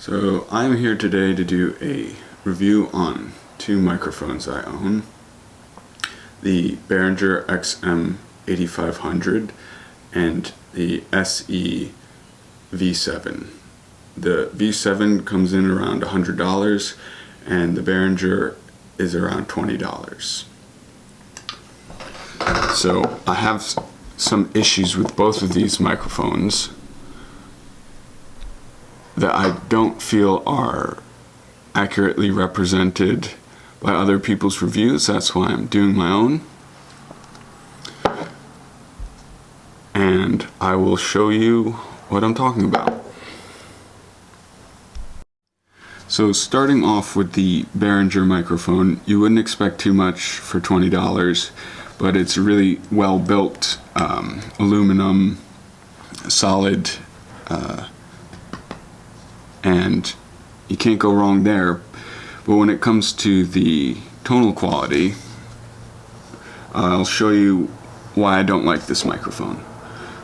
So I'm here today to do a review on two microphones I own. The Behringer XM8500 and the SE V7. The V7 comes in around $100 and the Behringer is around $20. So I have some issues with both of these microphones that I don't feel are accurately represented by other people's reviews. That's why I'm doing my own. And I will show you what I'm talking about. So starting off with the Behringer microphone, you wouldn't expect too much for $20, but it's a really well built aluminum solid and you can't go wrong there. But when it comes to the tonal quality, I'll show you why I don't like this microphone.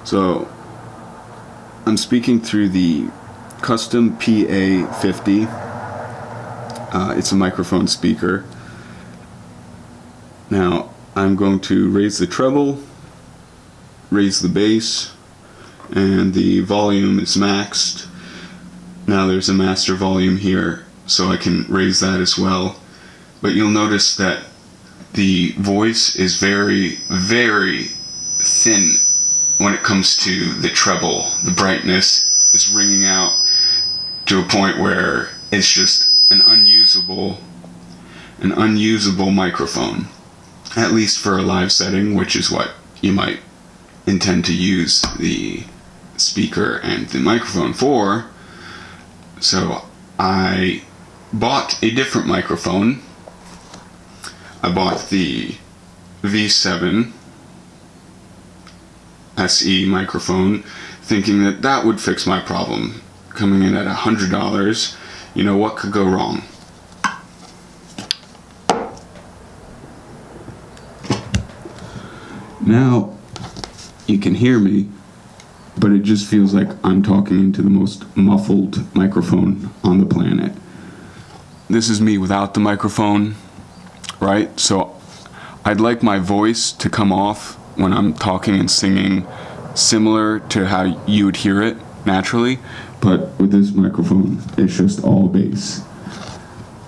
So I'm speaking through the custom PA50. It's a microphone speaker. Now I'm going to raise the treble, raise the bass, and the volume is maxed. Now there's a master volume here, so I can raise that as well. But you'll notice that the voice is very, very thin when it comes to the treble. The brightness is ringing out to a point where it's just an unusable microphone, at least for a live setting, which is what you might intend to use the speaker and the microphone for. So I bought a different microphone. I bought the V7 SE microphone, thinking that that would fix my problem. Coming in at $100, you know, what could go wrong? Now you can hear me, but it just feels like I'm talking into the most muffled microphone on the planet. This is me without the microphone, right? So I'd like my voice to come off when I'm talking and singing similar to how you would hear it naturally, but with this microphone, it's just all bass.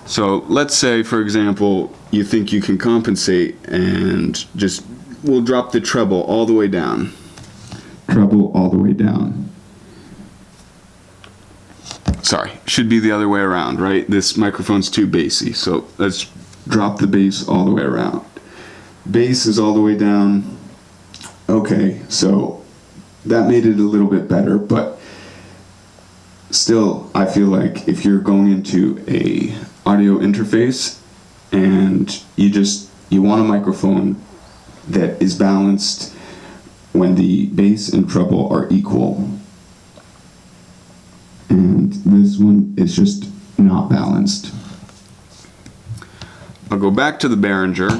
So let's say, for example, you think you can compensate and we'll drop the treble all the way down. Treble all the way down. Sorry, should be the other way around, right? This microphone's too bassy, so let's drop the bass all the way around. Bass is all the way down. Okay, so that made it a little bit better, but still, I feel like if you're going into a audio interface and you want a microphone that is balanced when the bass and treble are equal, and this one is just not balanced. I'll go back to the Behringer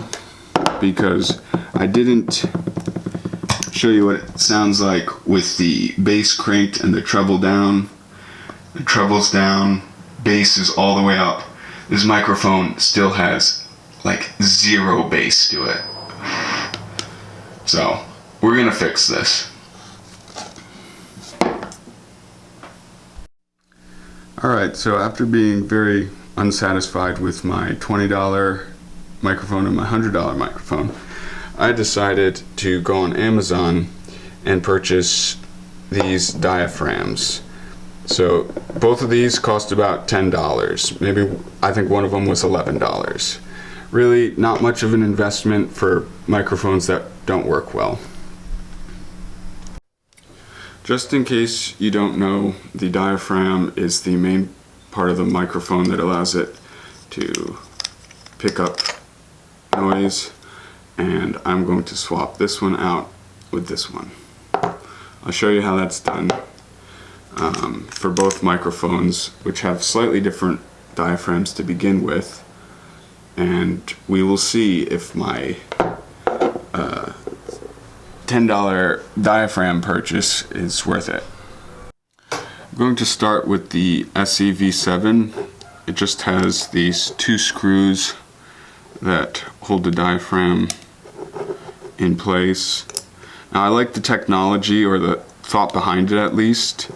because I didn't show you what it sounds like with the bass cranked and the treble down. The treble's down, bass is all the way up. This microphone still has like zero bass to it. So we're gonna fix this. Alright, so after being very unsatisfied with my $20 microphone and my $100 microphone, I decided to go on Amazon and purchase these diaphragms. So both of these cost about $10. Maybe, I think one of them was $11. Really not much of an investment for microphones that don't work well. Just in case you don't know, the diaphragm is the main part of the microphone that allows it to pick up noise, and I'm going to swap this one out with this one. I'll show you how that's done for both microphones, which have slightly different diaphragms to begin with, and we will see if my $10 diaphragm purchase is worth it. I'm going to start with the SEV7. It just has these two screws that hold the diaphragm in place. Now I like the technology, or the thought behind it at least.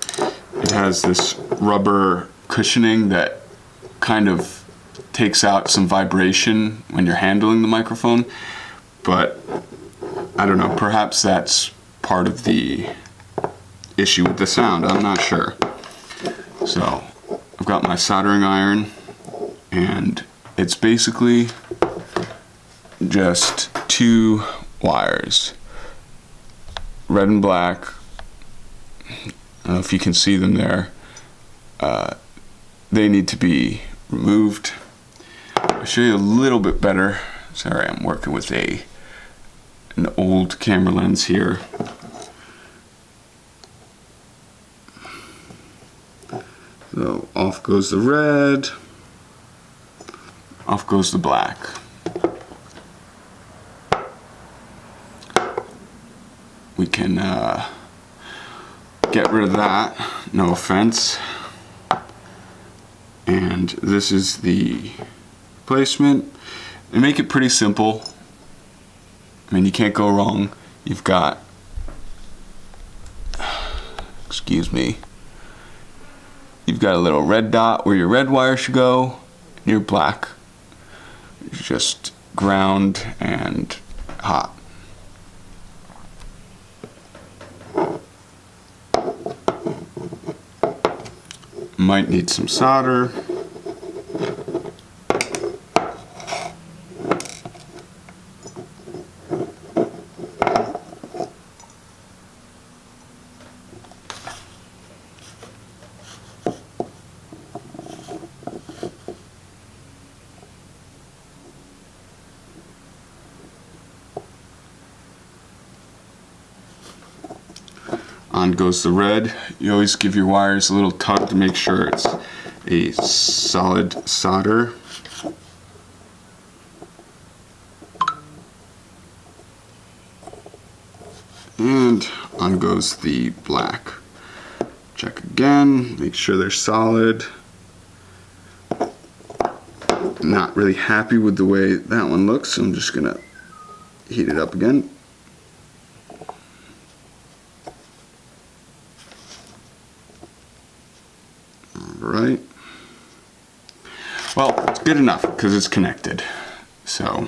It has this rubber cushioning that kind of takes out some vibration when you're handling the microphone, but I don't know, perhaps that's part of the issue with the sound, I'm not sure. So I've got my soldering iron, and it's basically just two wires, red and black. I don't know if you can see them there. They need to be removed. I'll show you a little bit better. Sorry, I'm working with an old camera lens here. So off goes the red, off goes the black. We can get rid of that, no offense. And this is the placement. They make it pretty simple. I mean, you can't go wrong. You've got, excuse me, you've got a little red dot where your red wire should go, and your black is just ground and hot. Might need some solder. On goes the red. You always give your wires a little tug to make sure it's a solid solder. And on goes the black. Check again, make sure they're solid. I'm not really happy with the way that one looks, so I'm just gonna heat it up again. Right. Well, it's good enough because it's connected. So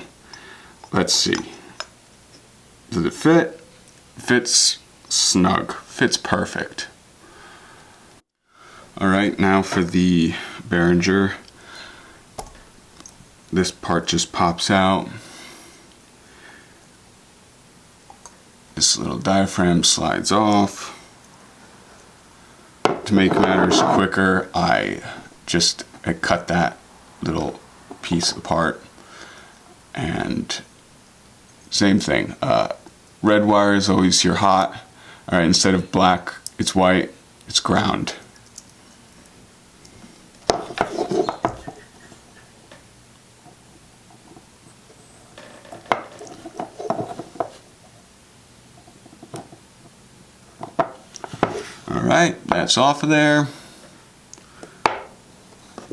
let's see. Does it fit? Fits snug. Fits perfect. Alright, now for the Behringer. This part just pops out. This little diaphragm slides off. To make matters quicker, I cut that little piece apart, and same thing. Red wire is always your hot. All right, instead of black, it's white. It's ground. Alright, that's off of there.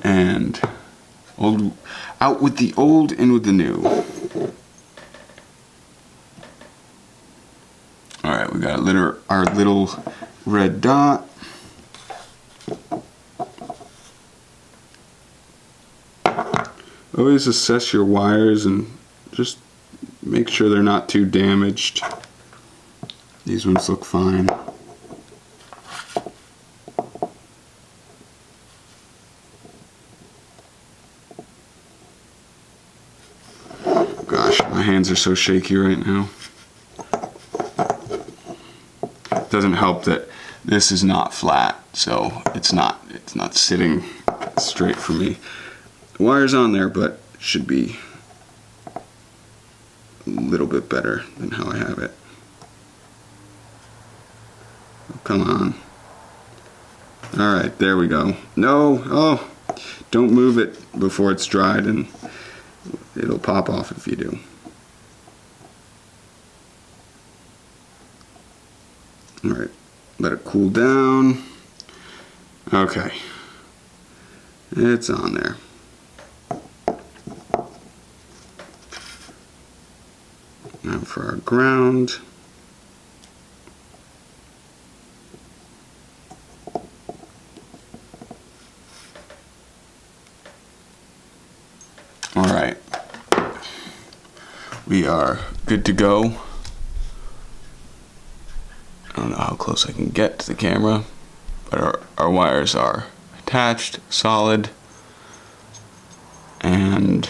And out with the old, in with the new. Alright, we got our little red dot. Always assess your wires and just make sure they're not too damaged. These ones look fine. Gosh, my hands are so shaky right now. Doesn't help that this is not flat, so it's not sitting straight for me. The wire's on there, but it should be a little bit better than how I have it. Oh, come on. Alright, there we go. No, oh, don't move it before it's dried and it'll pop off if you do. Alright, let it cool down. Okay. It's on there. Now for our ground. All right. We are good to go. I don't know how close I can get to the camera, but our wires are attached, solid. And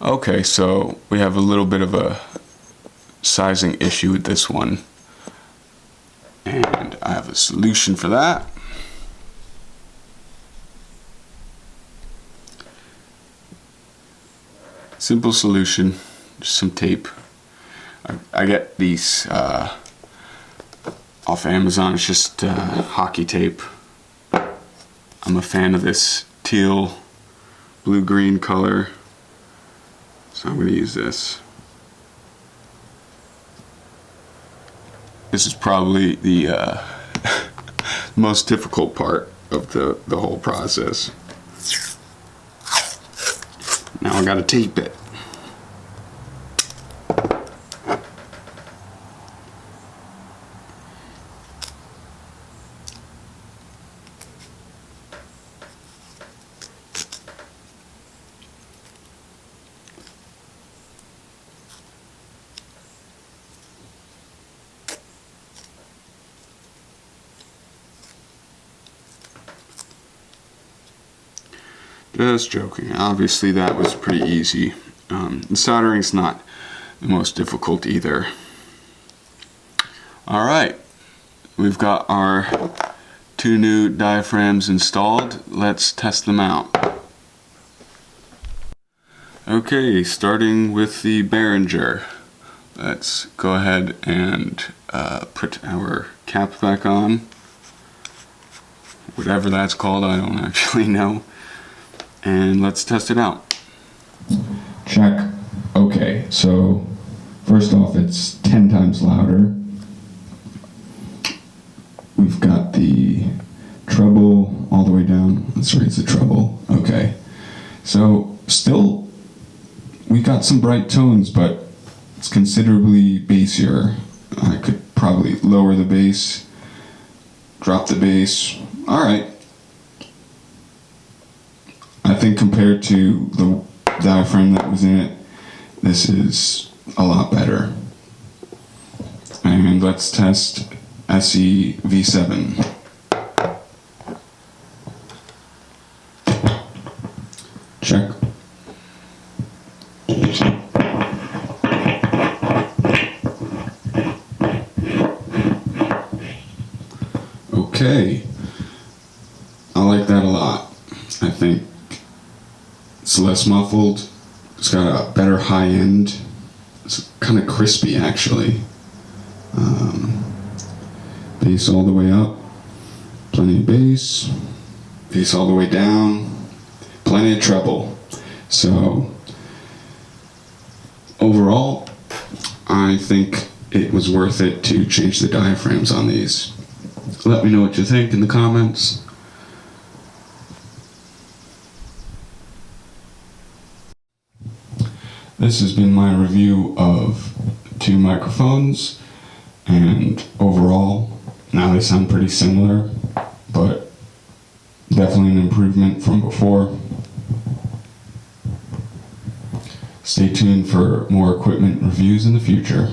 okay, so we have a little bit of a sizing issue with this one. And I have a solution for that. Simple solution, just some tape. I get these off Amazon. It's just hockey tape. I'm a fan of this teal, blue-green color, so I'm going to use this. This is probably the most difficult part of the whole process. Now I gotta tape it. Just joking. Obviously that was pretty easy. And soldering's not the most difficult either. Alright, we've got our 2 new diaphragms installed. Let's test them out. Okay, starting with the Behringer. Let's go ahead and put our cap back on. Whatever that's called, I don't actually know. And let's test it out. Check. Okay, so first off, it's 10 times louder. We've got the treble all the way down. Let's raise the treble. Okay. So still, we got some bright tones, but it's considerably bassier. I could probably lower the bass, drop the bass. All right. I think compared to the diaphragm that was in it, this is a lot better. And let's test SE V7. Check. Okay. I like that a lot. I think it's less muffled. It's got a better high end. It's kind of crispy, actually. Bass all the way up. Plenty of bass. Bass all the way down. Plenty of treble. So, overall, I think it was worth it to change the diaphragms on these. Let me know what you think in the comments. This has been my review of 2 microphones, and overall, now they sound pretty similar, but definitely an improvement from before. Stay tuned for more equipment reviews in the future.